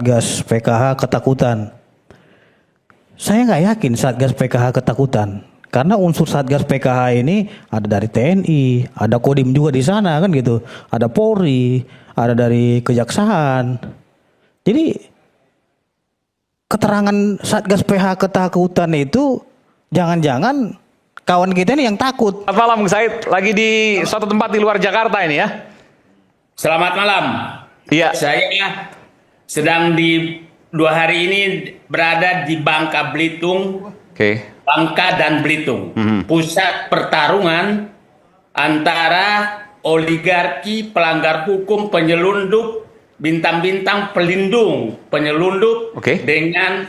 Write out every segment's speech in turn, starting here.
Satgas PKH ketakutan. Saya nggak yakin Satgas PKH ketakutan. Karena unsur Satgas PKH ini ada dari TNI, ada Kodim juga di sana kan gitu. Ada Polri, ada dari Kejaksaan. Jadi keterangan Satgas PKH ketakutan itu jangan-jangan kawan kita ini yang takut. Selamat malam, Bung Said. Lagi di suatu tempat di luar Jakarta ini ya. Selamat malam. Iya. Saya sedang di 2 hari ini berada di Bangka Belitung, Oke. Bangka dan Belitung. Pusat pertarungan antara oligarki, pelanggar hukum, penyelundup, bintang-bintang pelindung penyelundup Oke. dengan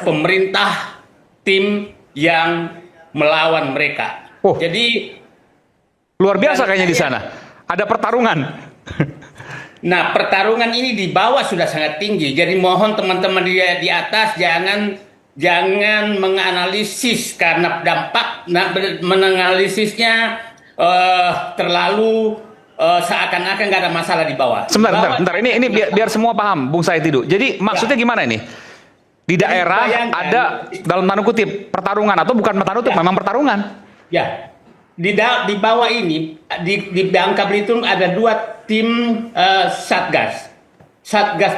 pemerintah tim yang melawan mereka. Oh. Jadi Luar biasa kayaknya di sana. Ada pertarungan. nah, pertarungan ini di bawah sudah sangat tinggi. Jadi mohon teman-teman di atas jangan menganalisis karena dampak menganalisisnya terlalu seakan-akan nggak ada masalah di bawah. Sebentar. Ini biar semua paham, Bung Said itu. Jadi maksudnya gimana ini? Di daerah bayangkan, ada dalam tanda kutip pertarungan atau bukan tanda kutip, memang pertarungan. Ya, di bawah ini di Bangka Belitung ada 2 tim Satgas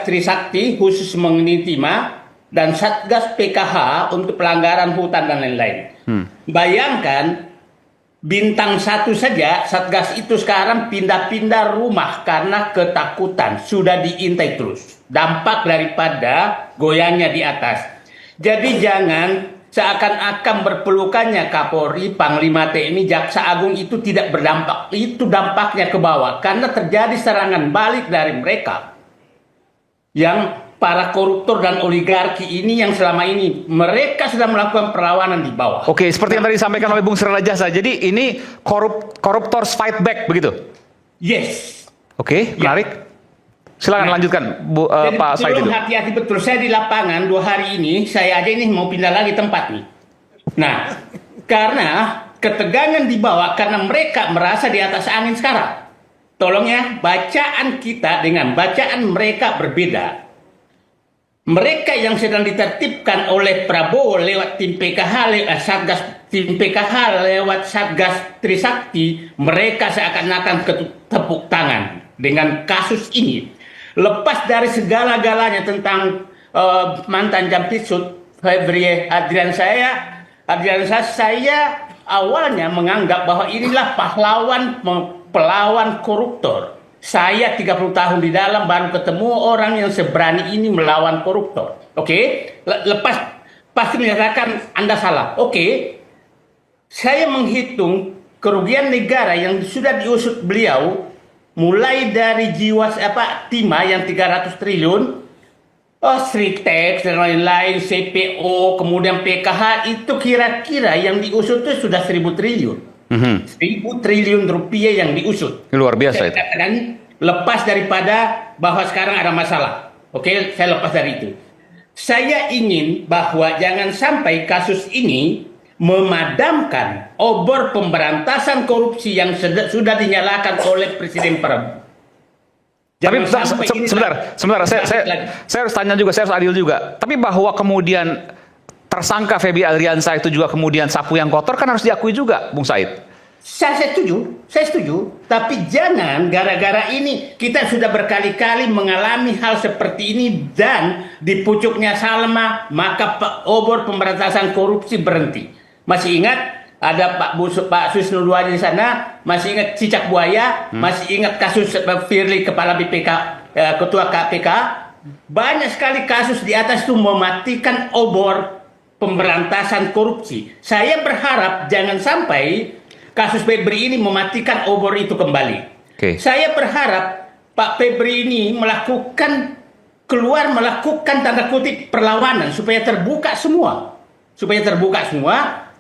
Trisakti khusus mengenai timah dan Satgas PKH untuk pelanggaran hutan dan lain-lain. Bayangkan bintang 1 saja Satgas itu sekarang pindah-pindah rumah karena ketakutan, sudah diintai terus. Dampak daripada goyangnya di atas. Jadi jangan seakan-akan berpelukannya Kapolri, Panglima TNI, Jaksa Agung itu tidak berdampak. Itu dampaknya ke bawah karena terjadi serangan balik dari mereka. Yang para koruptor dan oligarki ini yang selama ini mereka sudah melakukan perlawanan di bawah. Oke, seperti yang tadi disampaikan oleh Bung Sri Rajasa. Jadi ini koruptors fight back begitu. Yes. Oke, menarik. Silakan lanjutkan, Jadi Pak Said itu. tolong hati-hati betul. Saya di lapangan 2 hari ini, saya aja ini mau pindah lagi tempat nih. Nah, karena ketegangan di bawah karena mereka merasa di atas angin sekarang. Tolong ya, bacaan kita dengan bacaan mereka berbeda. Mereka yang sedang ditertibkan oleh Prabowo lewat tim PKH, Satgas tim PKH lewat Satgas Trisakti, mereka seakan-akan tepuk tangan dengan kasus ini. Lepas dari segala-galanya tentang mantan Jampitsus Febri Adrian saya awalnya menganggap bahwa inilah pelawan koruptor. Saya 30 tahun di dalam baru ketemu orang yang seberani ini melawan koruptor. Oke? Lepas pasti menyatakan Anda salah. Oke. Saya menghitung kerugian negara yang sudah diusut beliau mulai dari timah yang 300 triliun, Sritex dan lain-lain, CPO, kemudian PKH itu kira-kira yang diusut itu sudah 1.000 triliun. 1.000 triliun rupiah yang diusut. Luar biasa itu. Dan lepas daripada bahwa sekarang ada masalah. Oke, saya lepas dari itu. Saya ingin bahwa jangan sampai kasus ini memadamkan obor pemberantasan korupsi yang sudah dinyalakan oleh Presiden Prabowo. Tapi sebentar, saya harus tanya juga, saya harus adil juga. Tapi bahwa kemudian tersangka Febri Adriansyah itu juga kemudian sapu yang kotor kan harus diakui juga, Bung Said. Saya setuju. Tapi jangan gara-gara ini kita sudah berkali-kali mengalami hal seperti ini dan di pucuknya Salma maka obor pemberantasan korupsi berhenti. Masih ingat ada Pak Susno Duadi di sana, masih ingat cicak buaya, masih ingat kasus Firly kepala BPK, ketua KPK. Banyak sekali kasus di atas itu mematikan obor pemberantasan korupsi. Saya berharap jangan sampai kasus Febri ini mematikan obor itu kembali. Okay. Saya berharap Pak Febri ini melakukan tanda kutip perlawanan supaya terbuka semua.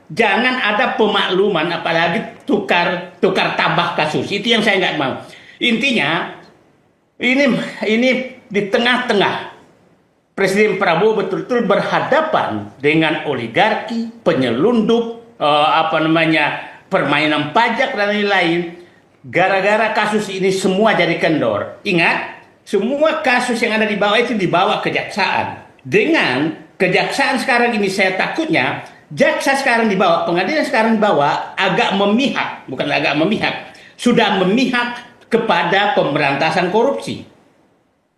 Jangan ada pemakluman apalagi tukar tambah kasus. Itu yang saya nggak mau. Intinya ini di tengah-tengah Presiden Prabowo betul-betul berhadapan dengan oligarki, penyelundup, permainan pajak dan lain-lain. Gara-gara kasus ini semua jadi kendor. Ingat, semua kasus yang ada di bawah itu dibawa kejaksaan. Dengan kejaksaan sekarang ini saya takutnya jaksa sekarang dibawa, pengadilan sekarang dibawa agak memihak, bukan agak memihak, sudah memihak kepada pemberantasan korupsi.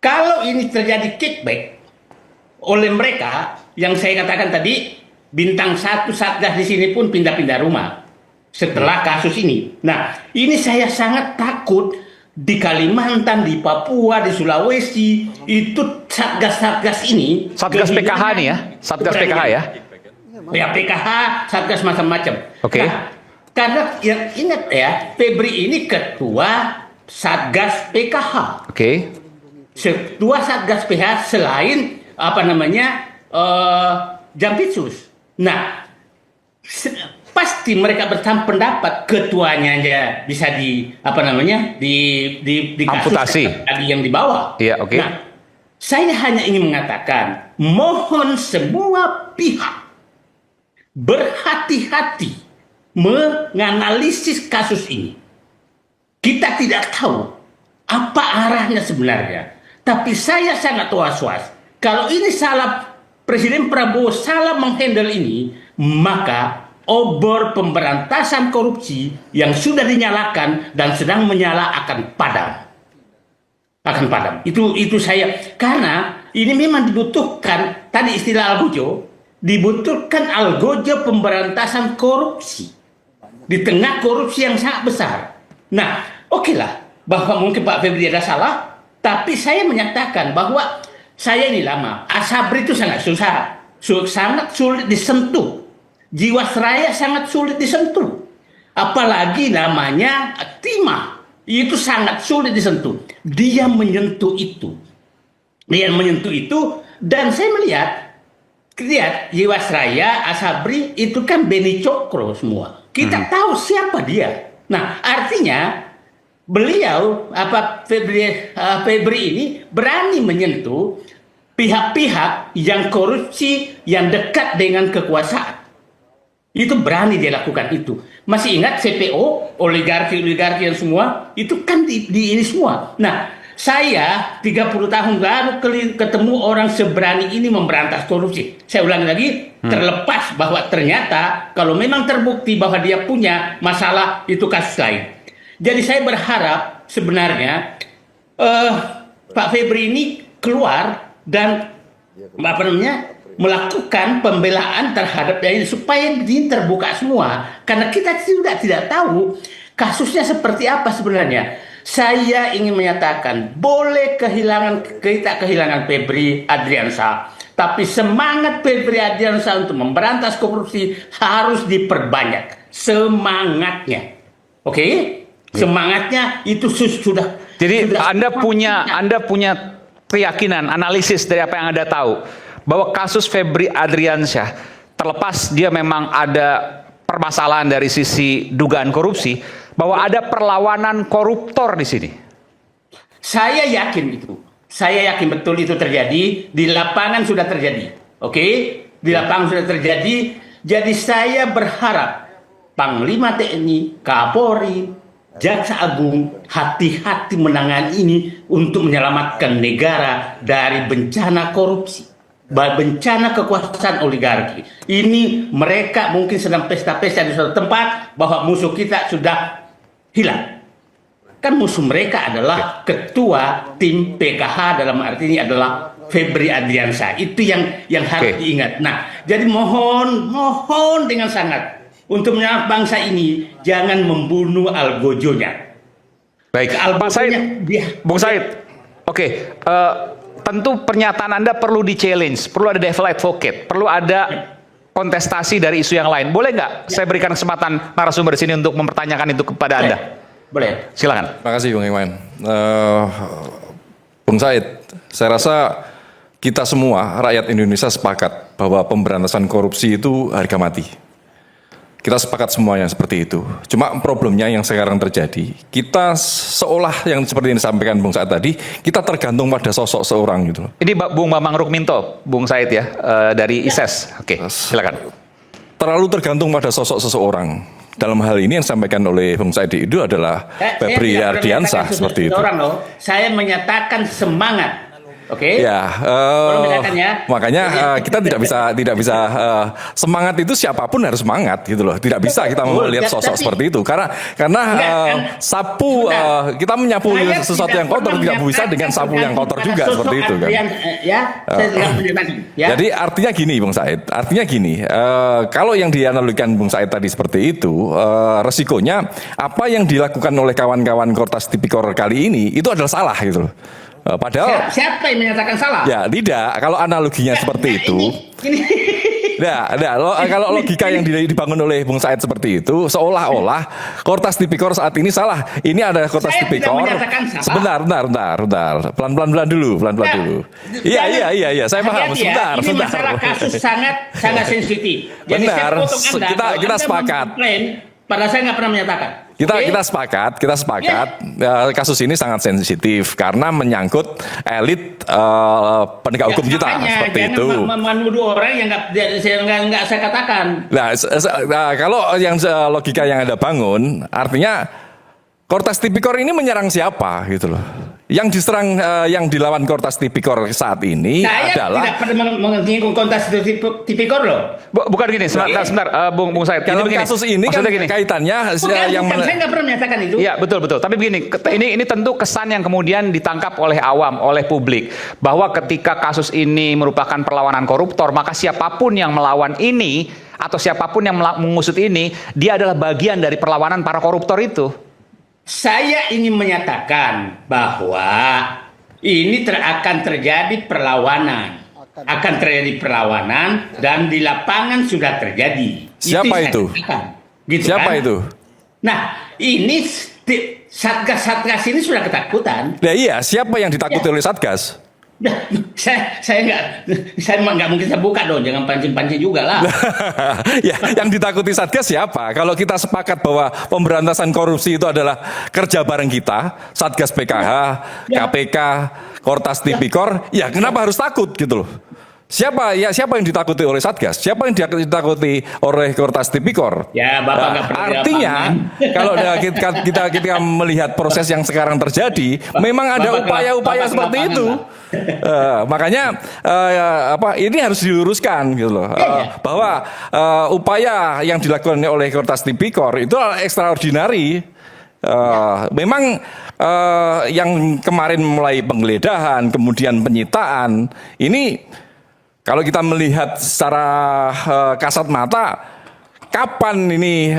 Kalau ini terjadi kickback oleh mereka, yang saya katakan tadi, bintang 1 Satgas di sini pun pindah-pindah rumah setelah kasus ini. Nah, ini saya sangat takut di Kalimantan, di Papua, di Sulawesi, itu Satgas-Satgas ini. Satgas PKH nih ya, Satgas PKH ya. Ya PKH, Satgas macam-macam. Oke. Nah, karena yang ingat ya, Febri ini ketua Satgas PKH. Oke. Ketua Satgas PKH selain Jampitsus. Nah, pasti mereka pendapat ketuanya aja bisa di amputasi tadi yang dibawa. Iya, oke. Nah, saya hanya ingin mengatakan, mohon semua pihak berhati-hati menganalisis kasus ini. Kita tidak tahu apa arahnya sebenarnya, tapi saya sangat was-was. Kalau ini salah, Presiden Prabowo salah menghandle ini, maka obor pemberantasan korupsi yang sudah dinyalakan dan sedang menyala akan padam. Akan padam. Itu saya, karena ini memang dibutuhkan, tadi istilah Algojo, dibutuhkan algojo pemberantasan korupsi di tengah korupsi yang sangat besar. Nah, oke lah bahwa mungkin Pak Febri ada salah, tapi saya menyatakan bahwa saya ini lama, Asabri itu sangat susah, sangat sulit disentuh, Jiwasraya sangat sulit disentuh, apalagi namanya Timah, itu sangat sulit disentuh. Dia menyentuh itu, dan saya lihat Jiwasraya, Asabri itu kan Beni Cokro semua. Kita tahu siapa dia. Nah, artinya beliau Febri ini berani menyentuh pihak-pihak yang korupsi yang dekat dengan kekuasaan. Itu berani dia lakukan itu. Masih ingat CPO, oligarki yang semua itu kan di ini semua. Nah, saya 30 tahun lalu ketemu orang seberani ini memberantas korupsi. Saya ulangi lagi, terlepas bahwa ternyata kalau memang terbukti bahwa dia punya masalah, itu kasus lain. Jadi saya berharap sebenarnya Pak Febri ini keluar dan melakukan pembelaan terhadap dia ini supaya ini terbuka semua. Karena kita juga tidak tahu kasusnya seperti apa sebenarnya. Saya ingin menyatakan, boleh kita kehilangan Febri Adriansyah, tapi semangat Febri Adriansyah untuk memberantas korupsi harus diperbanyak. Semangatnya. Oke? Semangatnya itu sudah. Jadi Anda punya keyakinan, analisis dari apa yang Anda tahu, bahwa kasus Febri Adriansyah, terlepas dia memang ada permasalahan dari sisi dugaan korupsi, bahwa ada perlawanan koruptor di sini. Saya yakin itu. Saya yakin betul itu terjadi. Di lapangan sudah terjadi. Oke? Di lapangan sudah terjadi. Jadi saya berharap Panglima TNI, Kapolri, Jaksa Agung hati-hati menangani ini untuk menyelamatkan negara dari bencana korupsi, bencana kekuasaan oligarki. Ini mereka mungkin sedang pesta-pesta di suatu tempat bahwa musuh kita sudah hilang. Kan musuh mereka adalah ketua tim PKH, dalam arti ini adalah Febri Adriansyah. Itu yang harus diingat. Nah, jadi mohon dengan sangat untuk menyelamatkan bangsa ini, jangan membunuh algojonya. Baik, Pak Said, Bung Said. Oke, tentu pernyataan Anda perlu di-challenge, perlu ada devil advocate, perlu ada kontestasi dari isu yang lain. Boleh nggak saya berikan kesempatan narasumber di sini untuk mempertanyakan itu kepada Anda? Boleh. Silakan. Terima kasih Bung Iwan. Bung Said, saya rasa kita semua rakyat Indonesia sepakat bahwa pemberantasan korupsi itu harga mati. Kita sepakat semuanya seperti itu. Cuma problemnya yang sekarang terjadi, kita seolah yang seperti yang disampaikan Bung Said tadi, kita tergantung pada sosok seorang gitu. Ini Bung Bambang Rukminto, Bung Said ya, dari ISES. Oke, silakan. Terlalu tergantung pada sosok seseorang. dalam hal ini yang disampaikan oleh Bung Said itu adalah Febri Ardiansah seperti itu. Saya menyatakan semangat. Oke. Ya, makanya kita tidak bisa semangat itu siapapun harus semangat gitu loh. Tidak bisa kita melihat sosok seperti itu karena sapu kita menyapu sesuatu yang kotor tidak bisa dengan sapu yang kotor juga seperti itu kan. Jadi artinya gini Bung Said, kalau yang dianalogikan Bung Said tadi seperti itu, resikonya apa yang dilakukan oleh kawan-kawan Kortas Tipikor kali ini itu adalah salah gitu loh. Padahal siapa yang menyatakan salah? Ya tidak. Kalau analoginya seperti itu, kalau logika yang dibangun oleh Bung Said seperti itu, seolah-olah Kortas Tipikor saat ini salah. Ini ada Kortas Tipikor. Sebentar, pelan-pelan dulu. Iya. Saya paham. Sebentar. Masalah kasus sangat sensitif. Jadi Benar. Kita sepakat. Padahal saya nggak pernah menyatakan. Kita sepakat. Kasus ini sangat sensitif karena menyangkut elit penegak hukum kita seperti itu. Menuduh orang yang nggak saya katakan. Nah, kalau yang logika yang Anda bangun, artinya Kortas Tipikor ini menyerang siapa gitu loh? Yang diserang, yang dilawan Kortas Tipikor saat ini adalah... Saya tidak pernah menyinggung Kortas Tipikor loh. Bukan gini, sebentar, Bung Said. Kalau kasus ini kan kaitannya saya nggak pernah menyatakan itu. Iya, betul. Tapi begini, ini tentu kesan yang kemudian ditangkap oleh awam, oleh publik. Bahwa ketika kasus ini merupakan perlawanan koruptor, maka siapapun yang melawan ini, atau siapapun yang mengusut ini, dia adalah bagian dari perlawanan para koruptor itu. Saya ingin menyatakan bahwa ini akan terjadi perlawanan. Akan terjadi perlawanan dan di lapangan sudah terjadi. Siapa itu? Gitu Siapa kan? itu? Nah, ini Satgas ini sudah ketakutan. Nah iya, siapa yang ditakuti oleh Satgas? Saya nggak mungkin saya buka dong, jangan pancing-pancing juga lah. Ya, yang ditakuti Satgas siapa? Kalau kita sepakat bahwa pemberantasan korupsi itu adalah kerja bareng kita, Satgas PKH, KPK, Kortas Tipikor, ya kenapa harus takut gitu loh? Siapa yang ditakuti oleh Satgas? Siapa yang ditakuti oleh Kortas Tipikor? Ya, Bapak nggak perlu artinya kalau kita melihat proses yang sekarang terjadi, memang ada upaya-upaya seperti itu. Makanya ini harus diluruskan gitu loh. Bahwa upaya yang dilakukan oleh Kortas Tipikor itu ekstraordinari. Memang yang kemarin mulai penggeledahan, kemudian penyitaan, ini kalau kita melihat secara kasat mata, kapan ini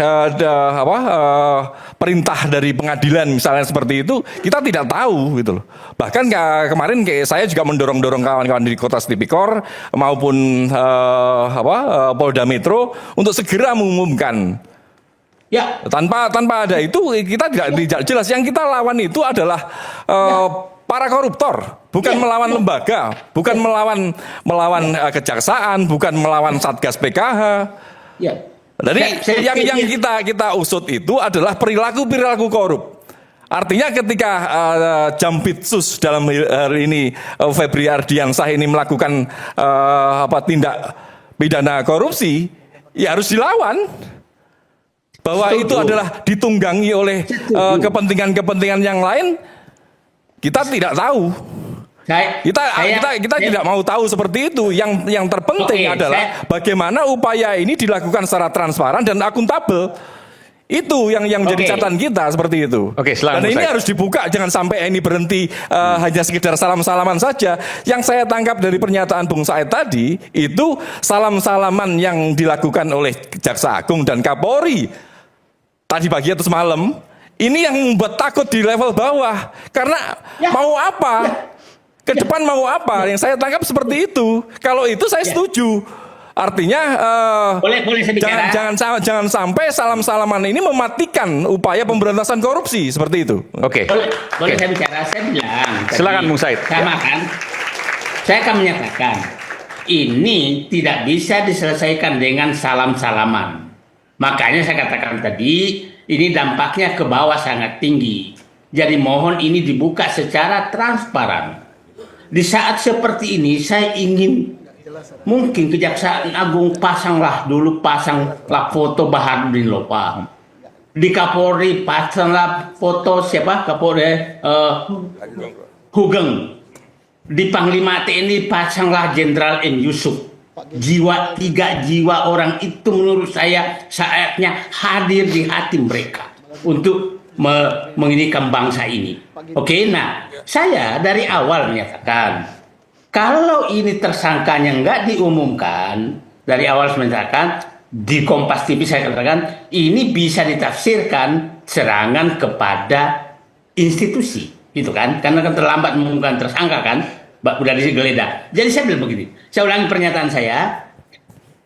perintah dari pengadilan misalnya seperti itu, kita tidak tahu gitu loh. Bahkan kemarin saya juga mendorong kawan-kawan di Kortas Tipikor maupun Polda Metro untuk segera mengumumkan. Ya. Tanpa ada itu kita tidak jelas. Yang kita lawan itu adalah para koruptor, bukan melawan lembaga, bukan melawan kejaksaan, bukan melawan Satgas PKH. Ya. Jadi yang kita usut itu adalah perilaku korup. Artinya ketika Jampitsus dalam hari ini Febri Ardiansah ini melakukan tindak pidana korupsi, ya harus dilawan. Bahwa itu adalah ditunggangi oleh kepentingan yang lain, kita tidak tahu. Kita tidak mau tahu seperti itu. Yang terpenting adalah bagaimana upaya ini dilakukan secara transparan dan akuntabel. Itu yang menjadi catatan kita seperti itu. Silakan, dan ini harus dibuka, jangan sampai ini berhenti hanya sekedar salam-salaman saja. Yang saya tangkap dari pernyataan Bung Said tadi, itu salam-salaman yang dilakukan oleh Jaksa Agung dan Kapolri tadi pagi atau semalam, ini yang membuat takut di level bawah. Karena mau apa? Ke depan mau apa? Yang saya tangkap seperti itu. Kalau itu saya setuju. Artinya boleh saya bicara? Jangan sampai salam-salaman ini mematikan upaya pemberantasan korupsi seperti itu. Boleh saya bicara? Saya bilang. Silakan Bung Said. Sama kan? Saya akan menyatakan ini tidak bisa diselesaikan dengan salam-salaman. Makanya saya katakan tadi, ini dampaknya ke bawah sangat tinggi. Jadi mohon ini dibuka secara transparan. Di saat seperti ini, saya ingin mungkin Kejaksaan Agung pasanglah foto Baharudin Lopa. di Kapolri pasanglah foto siapa Kapolri Hugeng, di Panglima TNI pasanglah Jenderal M. Yusuf. Tiga jiwa orang itu menurut saya saatnya hadir di hati mereka untuk menginikan bangsa ini. Oke, nah saya dari awal menyatakan kalau ini tersangkanya nggak diumumkan, dari awal saya menyatakan di Kompas TV saya katakan ini bisa ditafsirkan serangan kepada institusi, gitu kan? Karena kan terlambat mengumumkan tersangka kan, udah digeledah. Jadi saya bilang begini, saya ulangi pernyataan saya.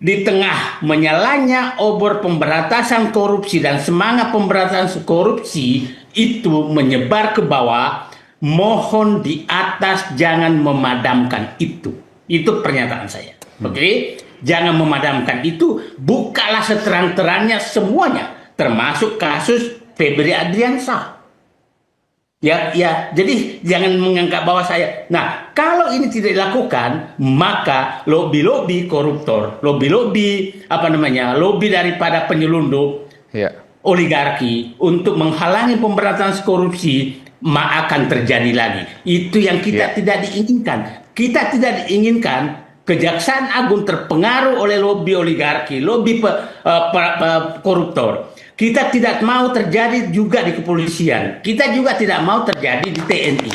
Di tengah menyalanya obor pemberantasan korupsi dan semangat pemberantasan korupsi itu menyebar ke bawah, mohon di atas jangan memadamkan itu. Itu pernyataan saya. Oke? Jangan memadamkan itu, bukalah seterang-terangnya semuanya, termasuk kasus Febri Adriansyah. Ya, jadi jangan menganggap bahwa saya. Nah, kalau ini tidak dilakukan, maka lobi-lobi koruptor, lobi-lobi lobi daripada penyelundup, oligarki untuk menghalangi pemberantasan korupsi, akan terjadi lagi. Itu yang kita tidak diinginkan. Kita tidak diinginkan Kejaksaan Agung terpengaruh oleh lobi oligarki, lobi koruptor. Kita tidak mau terjadi juga di kepolisian. Kita juga tidak mau terjadi di TNI.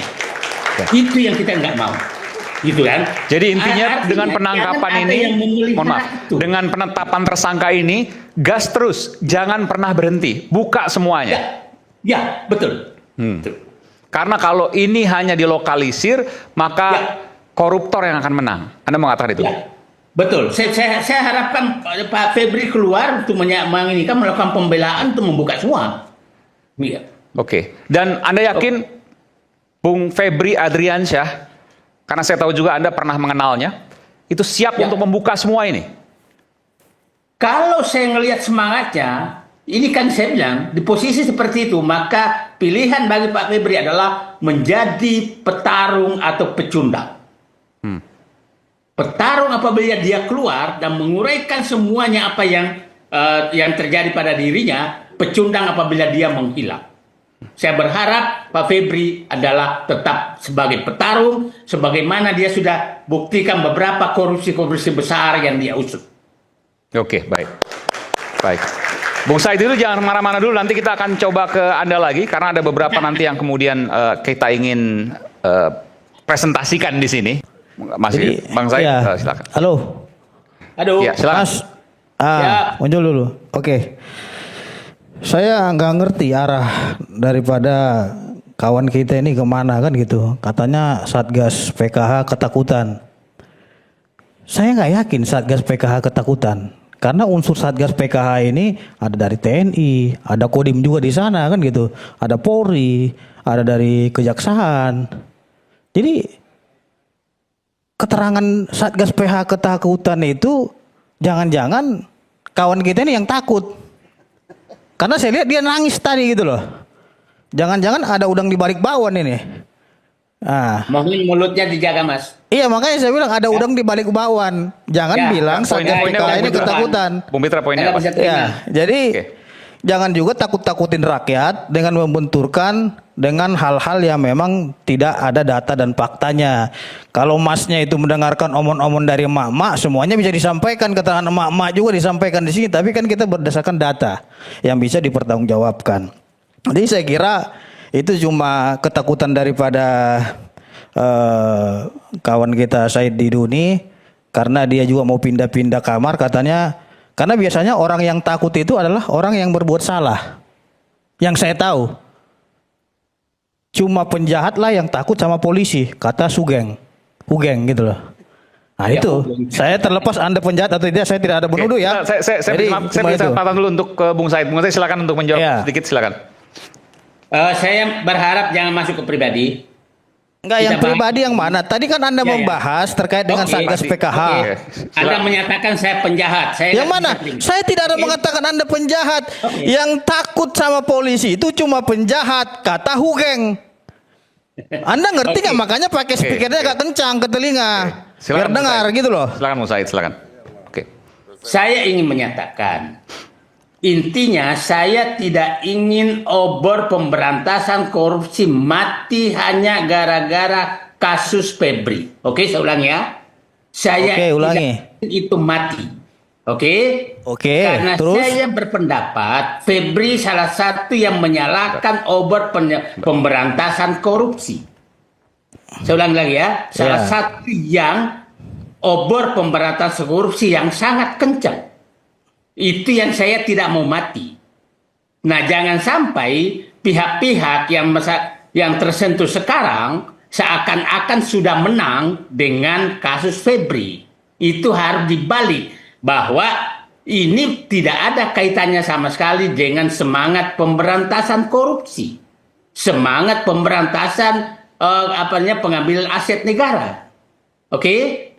Itu yang kita nggak mau. Gitu kan? Jadi intinya dengan penangkapan ini, mohon maaf, dengan penetapan tersangka ini, gas terus, jangan pernah berhenti, buka semuanya. Ya, betul. Betul. Karena kalau ini hanya dilokalisir, maka koruptor yang akan menang. Anda mengatakan itu? Ya, betul. Saya harapkan Pak Febri keluar untuk melakukan pembelaan untuk membuka semua. Ya. Oke. Dan Anda yakin Bung Febri Adriansyah, karena saya tahu juga Anda pernah mengenalnya, itu siap untuk membuka semua ini? Kalau saya ngelihat semangatnya, ini kan saya bilang, di posisi seperti itu, maka pilihan bagi Pak Febri adalah menjadi petarung atau pecundang. Petarung apabila dia keluar dan menguraikan semuanya apa yang terjadi pada dirinya, pecundang apabila dia menghilang. Saya berharap Pak Febri adalah tetap sebagai petarung, sebagaimana dia sudah buktikan beberapa korupsi-korupsi besar yang dia usut. Oke, baik. Bung Said dulu jangan marah-marah dulu, nanti kita akan coba ke Anda lagi, karena ada beberapa nanti yang kemudian kita ingin presentasikan di sini. Masih, Bang Said, silakan. Halo. Aduh. Ya, silakan. Mas, muncul dulu. Oke. Saya nggak ngerti arah daripada kawan kita ini kemana kan gitu. Katanya Satgas PKH ketakutan. Saya nggak yakin Satgas PKH ketakutan. Karena unsur Satgas PKH ini ada dari TNI, ada Kodim juga di sana kan gitu. Ada Polri, ada dari Kejaksaan. Jadi keterangan Satgas PKH ketakutan itu jangan-jangan kawan kita ini yang takut. Karena saya lihat dia nangis tadi gitu loh. Jangan-jangan ada udang di balik bawon ini. Mohon mulutnya dijaga, Mas. Iya, makanya saya bilang ada udang di balik bawon. Jangan bilang Satgas PKH ini ketakutan. Bung Mitra, poinnya apa? Ya, jadi jangan juga takut-takutin rakyat dengan membenturkan dengan hal-hal yang memang tidak ada data dan faktanya. Kalau Masnya itu mendengarkan omong-omong dari emak-emak, semuanya bisa disampaikan, keterangan emak-emak juga disampaikan di sini, tapi kan kita berdasarkan data yang bisa dipertanggungjawabkan. Jadi saya kira itu cuma ketakutan daripada kawan kita Said Diduni, karena dia juga mau pindah-pindah kamar katanya. Karena biasanya orang yang takut itu adalah orang yang berbuat salah. Yang saya tahu, cuma penjahat lah yang takut sama polisi, kata Hugeng gitu loh. Nah itu, saya terlepas Anda penjahat atau tidak, saya tidak ada menuduh ya. Saya beri kesempatan dulu untuk ke Bung Said. Bung Said silakan untuk menjawab sedikit, silakan. Saya berharap jangan masuk ke pribadi. Enggak, yang pribadi yang mana? Tadi kan Anda membahas terkait dengan Satgas PKH. Anda menyatakan saya penjahat. Yang mana? Saya tidak ada mengatakan Anda penjahat. Yang takut sama polisi itu cuma penjahat, kata Hugeng. Anda ngerti nggak? Makanya pakai speakernya agak kencang ke telinga. Biar dengar gitu loh. Silakan Bung Said, silakan. Saya ingin menyatakan Intinya saya tidak ingin obor pemberantasan korupsi mati hanya gara-gara kasus Febri. Oke, saya ulangi ya. Saya Oke, ulangi. tidak ingin itu mati. Oke? Oke, Karena terus? saya berpendapat Febri salah satu yang menyalahkan obor pemberantasan korupsi. Saya ulangi lagi ya. Salah Ya. satu yang obor pemberantasan korupsi yang sangat kencang. Itu yang saya tidak mau mati. Nah, jangan sampai pihak-pihak yang tersentuh sekarang seakan-akan sudah menang dengan kasus Febri. Itu harus dibalik bahwa ini tidak ada kaitannya sama sekali dengan semangat pemberantasan korupsi, semangat pemberantasan pengambilan aset negara. Oke,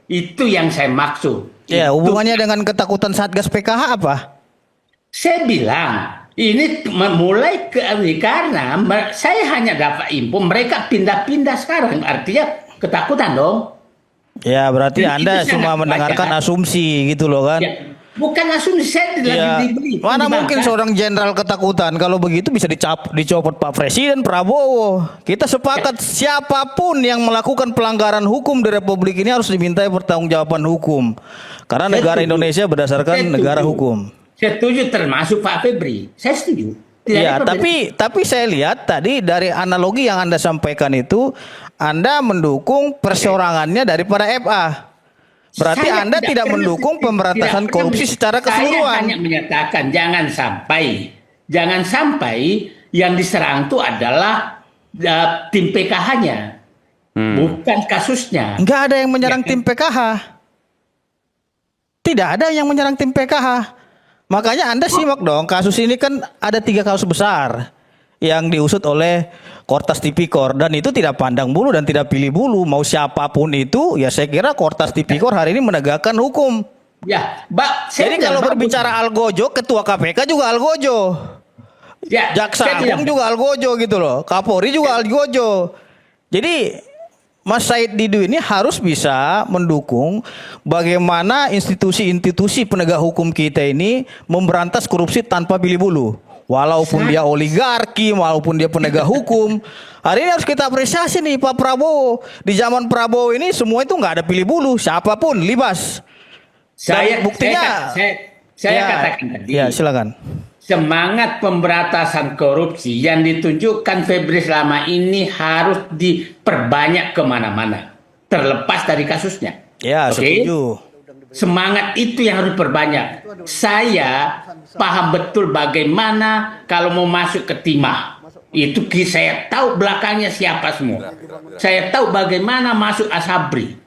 itu yang saya maksud. Ya, Itu hubungannya dengan ketakutan Satgas PKH apa? saya bilang ini mulai karena saya hanya dapat info mereka pindah-pindah sekarang, artinya ketakutan dong. Ya, berarti Dan Anda itu cuma sangat mendengarkan wajar. asumsi gitu loh kan? Ya, bukan asumsi saya tidak Ya, diberi. mana mungkin seorang jenderal ketakutan kalau begitu bisa dicopot Pak Presiden Prabowo. Kita sepakat siapapun yang melakukan pelanggaran hukum di Republik ini harus dimintai pertanggungjawaban hukum. Karena Saya negara setuju. Indonesia berdasarkan Saya negara setuju. hukum. Saya setuju termasuk Pak Febri. Saya setuju. Tidak Iya, ada perbedaan. tapi saya lihat tadi dari analogi yang Anda sampaikan itu Anda mendukung perseorangannya daripada FA. Berarti Saya Anda tidak pernah mendukung pemberantasan tidak pernah korupsi secara Saya keseluruhan. hanya menyatakan jangan sampai yang diserang itu adalah tim PKH-nya, bukan kasusnya. Enggak ada yang menyerang Ya. tim PKH. Tidak ada yang menyerang tim PKH. Makanya Anda simak dong, kasus ini kan ada 3 kasus besar yang diusut oleh Kortas Tipikor dan itu tidak pandang bulu dan tidak pilih bulu. Mau siapapun itu, ya saya kira Kortas Tipikor hari ini menegakkan hukum. Ya, Jadi kalau berbicara Algojo, Ketua KPK juga Algojo. ya, Jaksa saya tidak- Agung juga Algojo gitu loh. Kapolri juga Algojo. Jadi Mas Said Didu ini harus bisa mendukung bagaimana institusi-institusi penegak hukum kita ini memberantas korupsi tanpa pilih bulu. Walaupun dia oligarki, walaupun dia penegak hukum. Hari ini harus kita apresiasi nih Pak Prabowo. Di zaman Prabowo ini semua itu nggak ada pilih bulu. Siapapun, libas. Dan buktinya... saya katakan tadi. Ya, silakan. Semangat pemberantasan korupsi yang ditunjukkan Febri selama ini harus diperbanyak kemana-mana, terlepas dari kasusnya. Ya, Oke? setuju. Semangat itu yang harus diperbanyak. Saya paham betul bagaimana kalau mau masuk ke timah. Itu saya tahu belakangnya siapa semua. Saya tahu bagaimana masuk Asabri,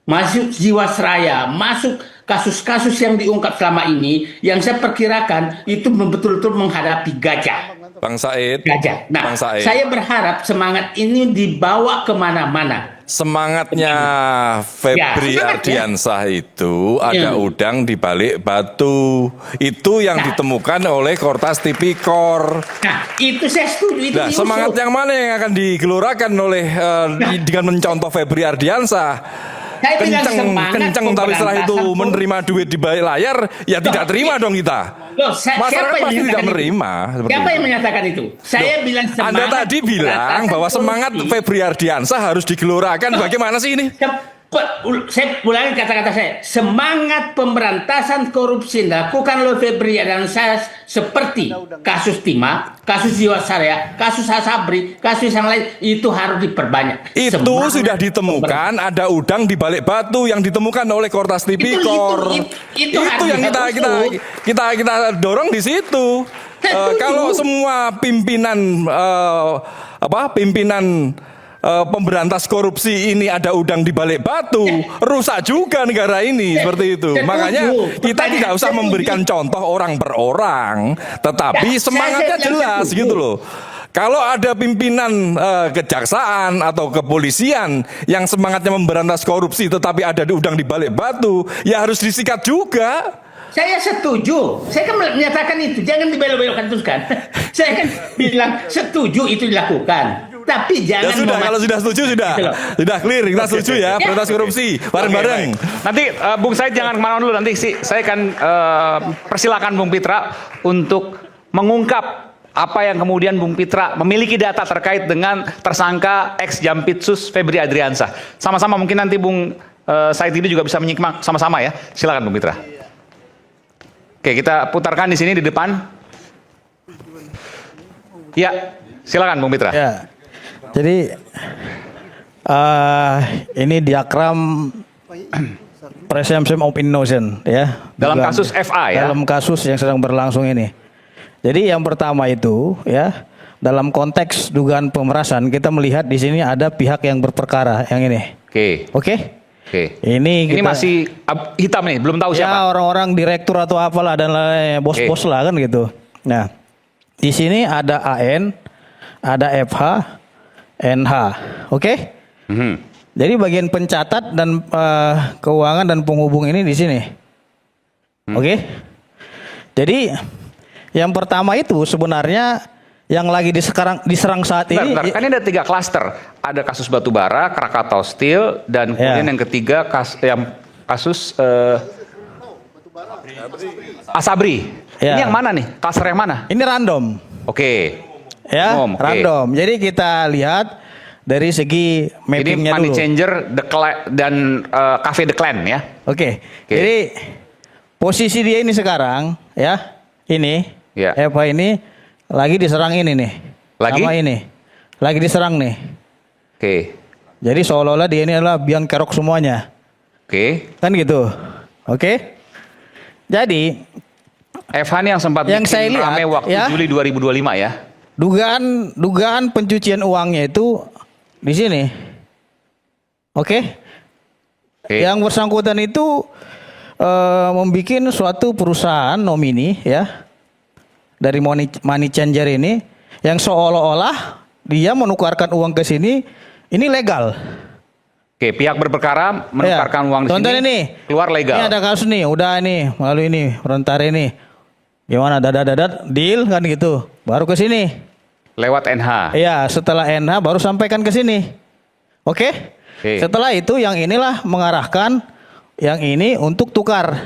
masuk Jiwasraya, masuk kasus-kasus yang diungkap selama ini yang saya perkirakan itu betul-betul menghadapi gajah. Bang Said, Gajah. Nah, Bang Said. saya berharap semangat ini dibawa kemana-mana. Semangatnya Febri Ya, semangat, Ardiansah itu ada udang di balik batu. Itu yang Nah. ditemukan oleh Kortas Tipikor. Nah, itu saya setuju. Itu Nah, diusut. semangat yang mana yang akan digelorakan oleh dengan mencontoh Febri Ardiansah? Saya bilang semangat Kenceng, tapi setelah itu pemberantasan menerima duit di balik layar, ya tidak terima dong kita. Loh, Masyarakat siapa yang pasti tidak menyatakan itu? menerima. seperti Siapa itu. yang menyatakan itu? Saya bilang semangat. Anda tadi bilang pemberantasan bahwa semangat korupsi. Febri Ardiansah harus digelorakan. Bagaimana sih ini? Saya ulangi kata-kata saya. Semangat pemberantasan korupsi dilakukan oleh Febri dan saya seperti kasus Timah, kasus Jiwasraya, kasus Asabri, kasus yang lain itu harus diperbanyak. Itu Semangat sudah ditemukan ada udang di balik batu yang ditemukan oleh Kortas Tipikor. Itu harus yang diusut. kita dorong di situ. Setuju. Kalau semua pimpinan pemberantas korupsi ini ada udang di balik batu, rusak juga negara ini seperti itu. Setuju. Makanya kita tidak usah Setuju. memberikan contoh orang per orang, tetapi Ya, semangatnya saya jelas setuju. gitu loh. Kalau ada pimpinan kejaksaan atau kepolisian yang semangatnya memberantas korupsi tetapi ada udang di balik batu, ya harus disikat juga. Saya setuju. Saya kan menyatakan itu. Jangan dibelok-belokkan terus kan. Saya kan bilang setuju itu dilakukan. Tapi Ya jangan sudah, kalau sudah setuju sudah. Gitu loh. Sudah clear, kita setuju ya, pemberantasan korupsi. Bareng-bareng. Nanti Bung Said jangan kemana dulu, nanti saya akan persilakan Bung Pitra untuk mengungkap apa yang kemudian Bung Pitra memiliki data terkait dengan tersangka ex Jampitsus Febri Adriansyah. Sama-sama mungkin nanti Bung Said ini juga bisa menyimak sama-sama ya. Silakan Bung Pitra. Oke, kita putarkan di sini di depan. Ya, silakan Bung Pitra. Ya. Jadi ini diagram presumption of innocence ya. Dalam Dugaan- kasus FA ya. Dalam kasus yang sedang berlangsung ini. Jadi yang pertama itu ya, dalam konteks dugaan pemerasan kita melihat di sini ada pihak yang berperkara yang ini. Oke. Oke? Oke. Ini Ini kita- masih hitam nih, belum tahu Ya siapa. orang-orang direktur atau apalah dan lain bos-bos lah kan gitu. Nah, di sini ada AN, ada FH, NH. Oke? Mhm. Jadi bagian pencatat dan keuangan dan penghubung ini di sini. Oke? Jadi yang pertama itu sebenarnya yang lagi diserang saat ini. Bentar, kan ini ada 3 klaster. Ada kasus batubara, Krakatau Steel, dan kemudian Ya. yang ketiga kasus Asabri. Ya. Ini yang mana nih? Klaster yang mana? Ini random. Oke. Ya, Umum, oke. random. Jadi kita lihat dari segi Ini mappingnya Money dulu. Changer dan Cafe The Clan ya. Oke. Oke. Jadi posisi dia ini sekarang ya, ini Ya. Eva ini lagi diserang ini nih. Lagi? Sama ini. Lagi diserang nih. Oke. Jadi seolah-olah dia ini adalah biang kerok semuanya. Oke. Kan gitu. Oke? Jadi FH ini yang sempat Yang bikin saya lihat, rame waktu ya. Juli 2025 ya. dugaan pencucian uangnya itu di sini. Oke? Oke. Yang bersangkutan itu membuat suatu perusahaan nomini ya dari money changer ini yang seolah-olah dia menukarkan uang ke sini ini legal. Oke, pihak berperkara menukarkan Ya. uang di Contoh sini ini, keluar legal. Ini ada kasus nih, udah nih melalui ini rentar ini. Gimana dadat deal kan gitu. Baru ke sini. Lewat NH. Iya, setelah NH baru sampaikan ke sini. Oke? Oke. Setelah itu yang inilah mengarahkan yang ini untuk tukar.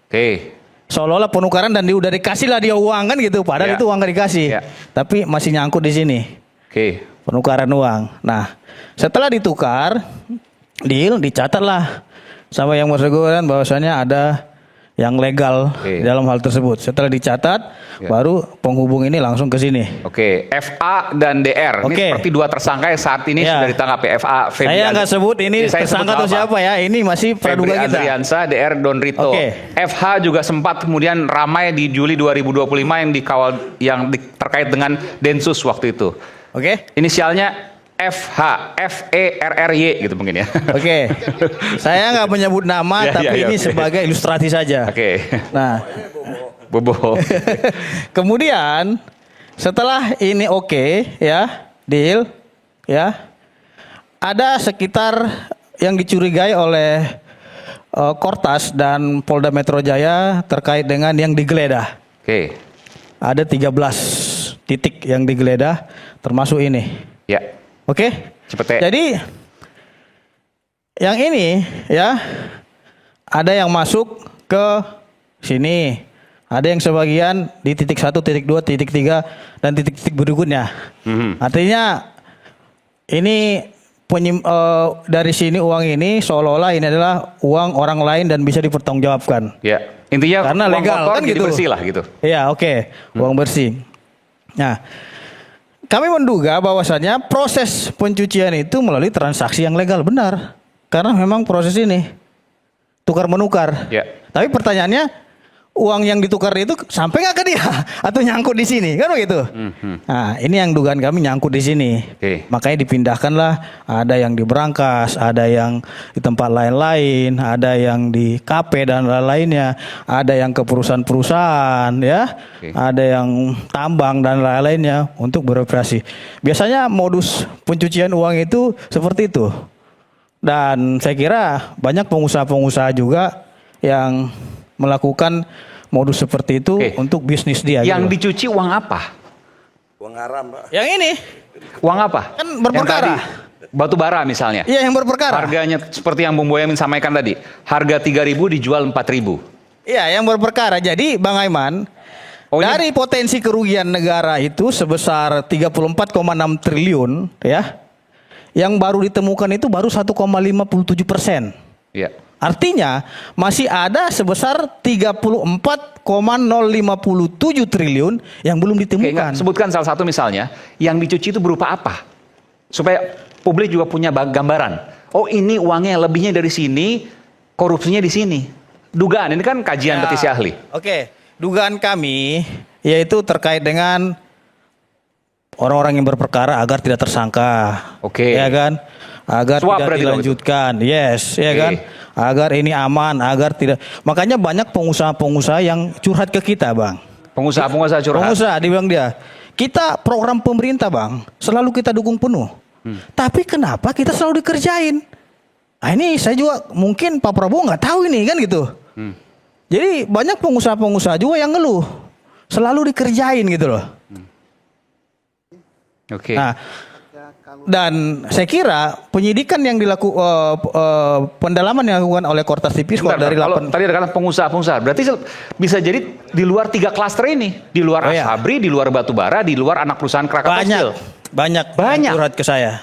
Oke. Seolah-olah penukaran dan udah dikasih lah dia uang kan gitu. Padahal Ya. itu uang gak dikasih. Ya. Tapi masih nyangkut di sini. Oke. Penukaran uang. Nah, setelah ditukar, deal dicatatlah sama yang bersangkutan bahwasannya ada yang legal Oke. dalam hal tersebut. Setelah dicatat, Ya. baru penghubung ini langsung ke sini. Oke, FA dan DR. Ini Oke. seperti 2 tersangka yang saat ini Ya. sudah ditangkap ya. FA Febri Saya nggak sebut ini Ya, saya tersangka sebut atau apa? siapa ya. Ini masih Febri praduga kita. Adriansyah, DR Don Rito. Oke. FH juga sempat kemudian ramai di Juli 2025 yang dikawal terkait dengan Densus waktu itu. Oke. Inisialnya FH, FERRY gitu mungkin ya. Oke. Saya nggak menyebut nama, Ya, tapi ya, ini oke. sebagai ilustrasi saja. Oke. Nah, Bobo. kemudian setelah ini oke ya, deal ya. Ada sekitar yang dicurigai oleh Kortas dan Polda Metro Jaya terkait dengan yang digeledah. Oke. Ada 13 titik yang digeledah termasuk ini. Ya. Oke? Cepet ya. Jadi yang ini ya ada yang masuk ke sini. Ada yang sebagian di titik 1, titik 2, titik 3 dan titik-titik berikutnya. Mhm. Artinya ini dari sini uang ini seolah-olah ini adalah uang orang lain dan bisa dipertanggungjawabkan. Ya. Intinya Karena uang legal kotor kan jadi gitu. bersih lah gitu. Iya, oke. Uang bersih. Nah, kami menduga bahwasannya proses pencucian itu melalui transaksi yang legal, benar. Karena memang proses ini tukar menukar. Ya. Tapi pertanyaannya uang yang ditukar itu sampai nggak ke dia atau nyangkut di sini kan begitu? Nah, ini yang dugaan kami nyangkut di sini. Oke. Makanya dipindahkanlah, ada yang di Brankas, ada yang di tempat lain-lain, ada yang di KP dan lain-lainnya, ada yang ke perusahaan-perusahaan ya, Oke. ada yang tambang dan lain-lainnya untuk beroperasi. Biasanya modus pencucian uang itu seperti itu. Dan saya kira banyak pengusaha-pengusaha juga yang melakukan modus seperti itu Oke. untuk bisnis dia. Yang gitu. dicuci uang apa? Uang haram, Pak. Yang ini Uang apa? kan berperkara. Yang tadi, batu bara misalnya. Iya, yang berperkara. Harganya seperti yang Bung Boyamin sampaikan tadi. Harga 3.000 dijual 4.000. Iya, yang berperkara. Jadi Bang Aiman, Oh, ini- dari potensi kerugian negara itu sebesar 34,6 triliun, ya. Yang baru ditemukan itu baru 1,57%. Iya. Artinya masih ada sebesar 34,057 triliun yang belum Oke, ditemukan. sebutkan salah satu misalnya, yang dicuci itu berupa apa? Supaya publik juga punya gambaran. Oh, ini uangnya lebihnya dari sini, korupsinya di sini. Dugaan, ini kan kajian Ya, petisi ahli. Oke, dugaan kami yaitu terkait dengan orang-orang yang berperkara agar tidak tersangka. Oke. Ya kan? Agar Suap tidak berarti dong itu. dilanjutkan. Yes, ya Oke. kan? Agar ini aman, agar tidak. Makanya banyak pengusaha-pengusaha yang curhat ke kita, Bang. Pengusaha-pengusaha curhat. Pengusaha, dia bilang dia. Kita program pemerintah, Bang, selalu kita dukung penuh. Tapi kenapa kita selalu dikerjain? Nah, ini saya juga mungkin Pak Prabowo nggak tahu ini kan gitu. Jadi banyak pengusaha-pengusaha juga yang ngeluh, selalu dikerjain gitu loh. Oke. Nah, dan saya kira penyidikan yang pendalaman yang dilakukan oleh Kortas Tipikor Bentar, dari kalau 8 tadi ada kata pengusaha-pengusaha, berarti bisa jadi di luar 3 klaster ini, di luar Oh, iya. Asabri, di luar batubara, di luar anak perusahaan Krakatau Steel. banyak Banyak. yang curhat ke saya.